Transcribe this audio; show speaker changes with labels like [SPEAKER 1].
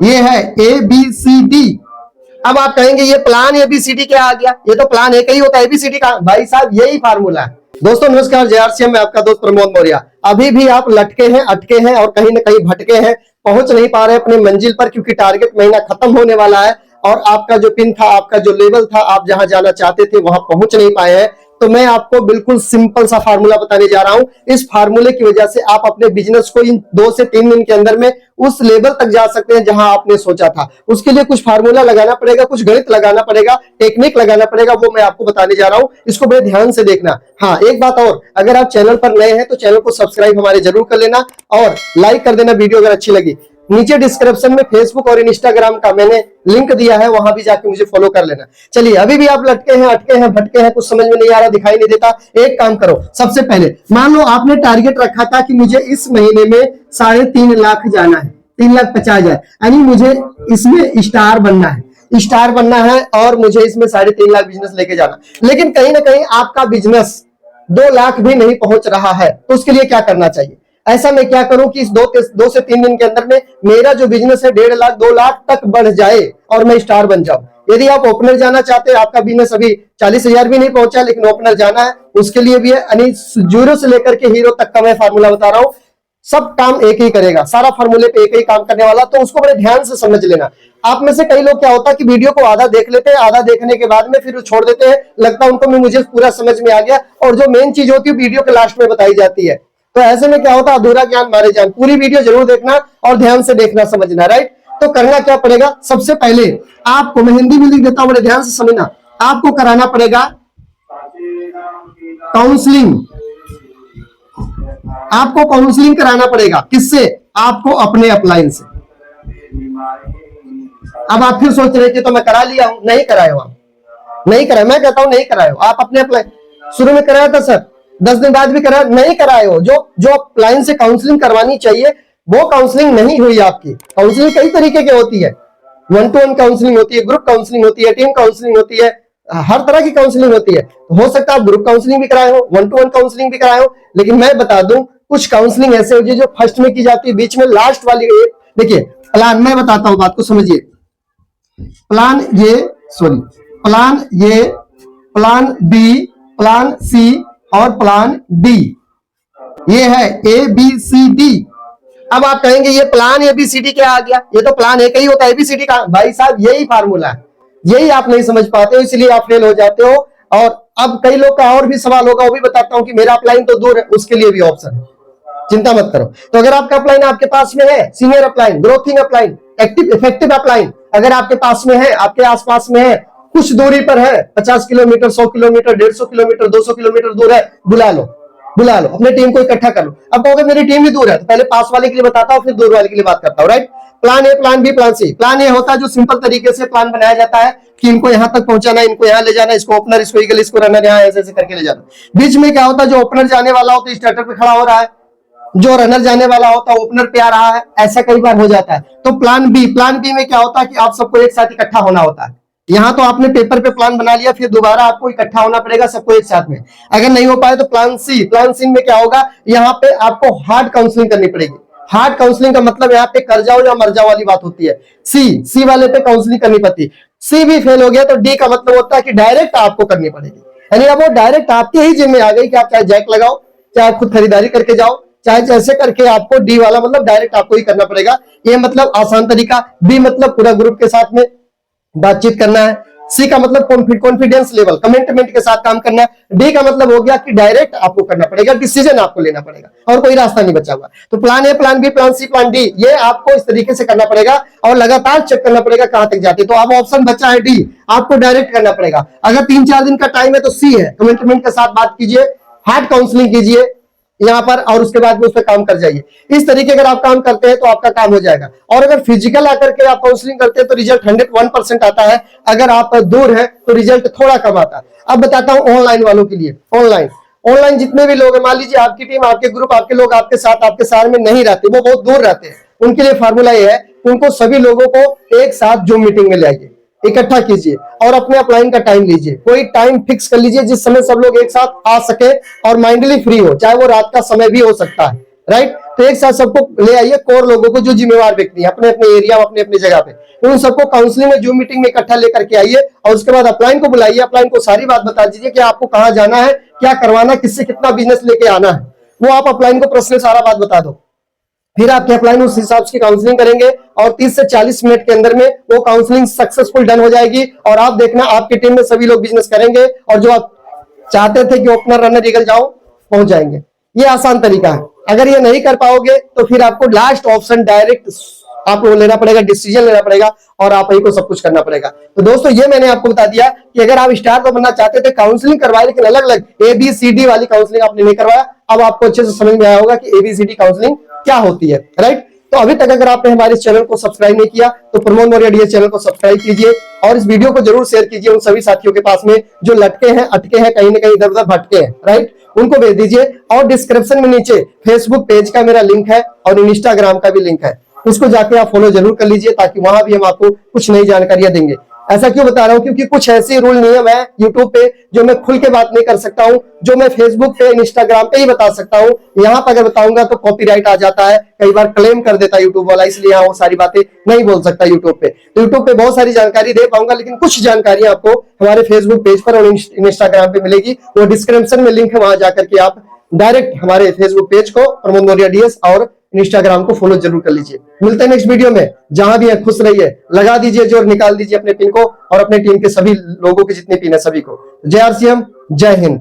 [SPEAKER 1] ये है ABCD। अब आप कहेंगे ये प्लान ABCD क्या आ गया, ये तो प्लान एक ही होता है, ABCD का। भाई साहब यही फार्मूला है। दोस्तों नमस्कार, JRCM में आपका दोस्त प्रमोद मौर्य। अभी भी आप लटके हैं, अटके हैं और कहीं ना कहीं भटके हैं, पहुंच नहीं पा रहे अपने मंजिल पर, क्योंकि टारगेट महीना खत्म होने वाला है और आपका जो पिन था, आपका जो लेवल था, आप जहां जाना चाहते थे वहां पहुंच नहीं पाए हैं। तो मैं आपको बिल्कुल सिंपल सा फार्मूला बताने जा रहा हूं। इस फार्मूले की वजह से आप अपने बिजनेस को इन 2 से 3 दिन के अंदर में उस लेवल तक जा सकते हैं जहां आपने सोचा था। उसके लिए कुछ फार्मूला लगाना पड़ेगा, कुछ गणित लगाना पड़ेगा, टेक्निक लगाना पड़ेगा, वो मैं आपको बताने जा रहा हूं। इसको बड़े ध्यान से देखना। हाँ, एक बात और, अगर आप चैनल पर नए हैं तो चैनल को सब्सक्राइब हमारे जरूर कर लेना और लाइक कर देना वीडियो अगर अच्छी लगी। नीचे डिस्क्रिप्शन में फेसबुक और इंस्टाग्राम का मैंने लिंक दिया है, वहां भी जाके मुझे फॉलो कर लेना। चलिए, अभी भी आप लटके हैं, अटके हैं, भटके हैं, कुछ समझ में नहीं आ रहा, दिखाई नहीं देता, एक काम करो। सबसे पहले मान लो आपने टारगेट रखा था कि मुझे इस महीने में 3.5 लाख जाना है, 3,50,000, यानी मुझे इसमें स्टार बनना है, स्टार बनना है और मुझे इसमें 3.5 लाख बिजनेस लेके जाना। लेकिन कहीं ना कहीं आपका बिजनेस 2 लाख भी नहीं पहुंच रहा है, तो उसके लिए क्या करना चाहिए? ऐसा मैं क्या करूं कि इस 2 से 3 दिन के अंदर में मेरा जो बिजनेस है 1.5 लाख 2 लाख तक बढ़ जाए और मैं स्टार बन जाऊं। यदि आप ओपनर जाना चाहते हैं, आपका बिजनेस अभी 40,000 भी नहीं पहुंचा लेकिन ओपनर जाना है, उसके लिए भी है। यानी 0 से लेकर के हीरो तक का मैं फार्मूला बता रहा हूं। सब काम एक ही करेगा, सारा फार्मूले पे एक ही काम करने वाला, तो उसको बड़े ध्यान से समझ लेना। आप में से कई लोग क्या होता है कि वीडियो को आधा देख लेते हैं, आधा देखने के बाद में फिर छोड़ देते हैं, लगता है उनको मुझे पूरा समझ में आ गया, और जो मेन चीज होती है वीडियो के लास्ट में बताई जाती है। तो ऐसे में क्या होता है, अधूरा ज्ञान मारे जान। पूरी वीडियो जरूर देखना और ध्यान से देखना, समझना, राइट। तो करना क्या पड़ेगा? सबसे पहले आपको, मैं हिंदी में लिख देता हूं, बड़े ध्यान से समझना, आपको कराना पड़ेगा काउंसलिंग। आपको काउंसलिंग कराना पड़ेगा। किससे? आपको अपने अपलाइन से। अब आप फिर सोच रहे थे तो मैं करा लिया हूं, नहीं कराए हो आप, नहीं कराए। मैं कहता हूं नहीं कराए हो आप। अपने अपलाइन शुरू में कराया था सर, 10 दिन बाद भी कराया, नहीं कराए हो। जो अपलाइन से काउंसलिंग करवानी चाहिए वो काउंसलिंग नहीं हुई आपकी। काउंसलिंग कई तरीके की होती है, 1-to-1 काउंसलिंग होती है, ग्रुप काउंसलिंग होती है, टीम काउंसलिंग होती है, हर तरह की काउंसलिंग होती है। हो सकता है आप ग्रुप काउंसलिंग भी कराए हो, 1-to-1 काउंसलिंग भी कराए हो, लेकिन मैं बता दूं कुछ काउंसलिंग ऐसे होती है जो फर्स्ट में की जाती है, बीच में लास्ट वाली। देखिए प्लान, मैं बताता हूं, बात को समझिए। प्लान ये, सॉरी, प्लान ये, प्लान बी, प्लान सी और प्लान डी, ये है ABCD। अब आप कहेंगे ये प्लान ABCD क्या आ गया, ये तो प्लान एक ही होता है, ABCD का। भाई साहब यही फार्मूला है, यही आप नहीं समझ पाते हो, इसलिए आप फेल हो जाते हो। और अब कई लोग का और भी सवाल होगा, वो भी बताता हूं कि मेरा अपलाइन तो दूर है, उसके लिए भी ऑप्शन है, चिंता मत करो। तो अगर आपका अपलाइन आपके पास में है, senior upline, growing upline, active effective upline अगर आपके पास में है, आपके आसपास में है, कुछ दूरी पर है, 50 किलोमीटर, 100 किलोमीटर, 150 किलोमीटर, 200 किलोमीटर दूर है, बुला लो, बुला लो, अपने टीम को इकट्ठा कर लो। अब कहोगे मेरी टीम भी दूर है, तो पहले पास वाले के लिए बताता हूं, फिर दूर वाले के लिए बात करता हूं, right. Plan A, plan B, plan C. Plan A होता है जो सिंपल तरीके से प्लान बनाया जाता है कि इनको यहां तक पहुंचाना, इनको यहां ले जाना, इसको ओपनर, इसको ईगल, इसको रनर, यहां ऐसे ऐसे करके ले जाना। बीच में क्या होता है, जो ओपनर जाने वाला होता है स्टार्टर पे खड़ा हो रहा है, जो रनर जाने वाला होता है ओपनर पे आ रहा है, ऐसा कई बार हो जाता है। तो प्लान बी, प्लान बी में क्या होता है कि आप सबको एक साथ इकट्ठा होना होता है। यहां तो आपने पेपर पे प्लान बना लिया, फिर दोबारा आपको इकट्ठा होना पड़ेगा सबको एक साथ में। अगर नहीं हो पाए तो प्लान सी, प्लान सी में क्या होगा, यहाँ पे आपको हार्ड काउंसलिंग करनी पड़ेगी। हार्ड काउंसलिंग का मतलब यहाँ पे कर जाओ या मर जाओ वाली बात होती है। सी वाले पे काउंसलिंग करनी पड़ती है। सी भी फेल हो गया तो डी का मतलब होता है कि डायरेक्ट आपको करनी पड़ेगी, यानी अब वो डायरेक्ट आपके ही जिम्मे आ गई कि आप चाहे जैक लगाओ, चाहे आप खुद खरीदारी करके जाओ, चाहे जैसे करके आपको डी वाला मतलब डायरेक्ट आपको ही करना पड़ेगा। ये मतलब आसान तरीका। बी मतलब पूरा ग्रुप के साथ में बातचीत करना है। सी का मतलब कॉन्फिडेंस लेवल, कमिटमेंट के साथ काम करना है। डी का मतलब हो गया कि डायरेक्ट आपको करना पड़ेगा, डिसीजन आपको लेना पड़ेगा और कोई रास्ता नहीं बचा हुआ। तो plan A, plan B, plan C, plan D, ये आपको इस तरीके से करना पड़ेगा और लगातार चेक करना पड़ेगा कहां तक जाते। तो अब ऑप्शन बचा है डी, आपको डायरेक्ट करना पड़ेगा। अगर 3-4 दिन का टाइम है तो सी है, कमिटमेंट के साथ बात कीजिए, हार्ड काउंसलिंग कीजिए यहां पर और उसके बाद में उस पर काम कर जाइए। इस तरीके अगर आप काम करते हैं तो आपका काम हो जाएगा। और अगर फिजिकल आकर के आप काउंसलिंग करते हैं तो रिजल्ट 101% आता है। अगर आप दूर हैं तो रिजल्ट थोड़ा कम आता है। अब बताता हूं ऑनलाइन वालों के लिए। ऑनलाइन जितने भी लोग हैं, मान लीजिए आपकी टीम, आपके ग्रुप, आपके लोग आपके साथ आपके शहर में नहीं रहते, वो बहुत दूर रहते हैं, उनके लिए फार्मूला ये है, उनको सभी लोगों को एक साथ जूम मीटिंग में लाइए, इकट्ठा कीजिए और अपने अपलाइन का टाइम लीजिए। कोई टाइम फिक्स कर लीजिए जिस समय सब लोग एक साथ आ सके और माइंडली फ्री हो, चाहे वो रात का समय भी हो सकता है, राइट। तो एक साथ सबको ले आइए, कोर लोगों को जो जिम्मेवार व्यक्ति है अपने अपने एरिया में, अपने अपने जगह पे, तो उन सबको काउंसलिंग में जूम मीटिंग में इकट्ठा लेकर के आइए और उसके बाद अपलाइन को बुलाइए, अपलाइन को सारी बात बता दीजिए कि आपको कहाँ जाना है, क्या करवाना, किससे कितना बिजनेस लेके आना है, वो आप अपलाइन को पर्सनल सारा बात बता दो। फिर आपके अपलाइन उस हिसाब से काउंसलिंग करेंगे और 30 से 40 मिनट के अंदर में वो काउंसलिंग सक्सेसफुल डन हो जाएगी और आप देखना आपकी टीम में सभी लोग बिजनेस करेंगे और जो आप चाहते थे कि ओपनर रनर ईगल जाओ, पहुंच जाएंगे। ये आसान तरीका है। अगर ये नहीं कर पाओगे तो फिर आपको लास्ट ऑप्शन डायरेक्ट आपको लेना पड़ेगा, डिसीजन लेना पड़ेगा और आप ही को सब कुछ करना पड़ेगा। तो दोस्तों ये मैंने आपको बता दिया कि अगर आप स्टार तो बनना चाहते थे, काउंसलिंग करवाए लेकिन अलग अलग ABCD वाली काउंसलिंग आपने नहीं करवाया, अब आपको अच्छे से समझ में आया होगा कि ABCD काउंसलिंग क्या होती है, राइट। तो अभी तक अगर आपने हमारे चैनल को सब्सक्राइब नहीं किया तो प्रमोद मौर्य डीएस चैनल को सब्सक्राइब कीजिए और इस वीडियो को जरूर शेयर कीजिए उन सभी साथियों के पास में जो लटके हैं, अटके हैं, कहीं ना कहीं इधर उधर भटके हैं, राइट, उनको भेज दीजिए। और डिस्क्रिप्शन में नीचे फेसबुक पेज का मेरा लिंक है और इंस्टाग्राम का भी लिंक है, उसको जाके आप फॉलो जरूर कर लीजिए ताकि वहां भी हम आपको कुछ नई जानकारियां देंगे। ऐसा क्यों बता रहा हूं, क्योंकि कुछ ऐसे रूल नियम है यूट्यूब पे जो मैं खुल के बात नहीं कर सकता हूं, जो मैं फेसबुक पे इंस्टाग्राम पे ही बता सकता हूं। यहां पर अगर बताऊंगा तो कॉपीराइट आ जाता है, कई बार क्लेम कर देता यूट्यूब वाला, इसलिए यहां वो सारी बातें नहीं बोल सकता यूट्यूब पे। तो यूट्यूब पे बहुत सारी जानकारी दे पाऊंगा लेकिन कुछ जानकारी आपको हमारे फेसबुक पेज पर और इंस्टाग्राम पे मिलेगी, वो डिस्क्रिप्शन में लिंक है, वहां जाकर के आप डायरेक्ट हमारे फेसबुक पेज को प्रमोद मौर्य डीएस और इंस्टाग्राम को फॉलो जरूर कर लीजिए। मिलते हैं नेक्स्ट वीडियो में, जहां भी है खुश रहिए, लगा दीजिए जोर, निकाल दीजिए अपने पिन को और अपने टीम के सभी लोगों के जितने पिन है सभी को। जय RCM, जय हिंद।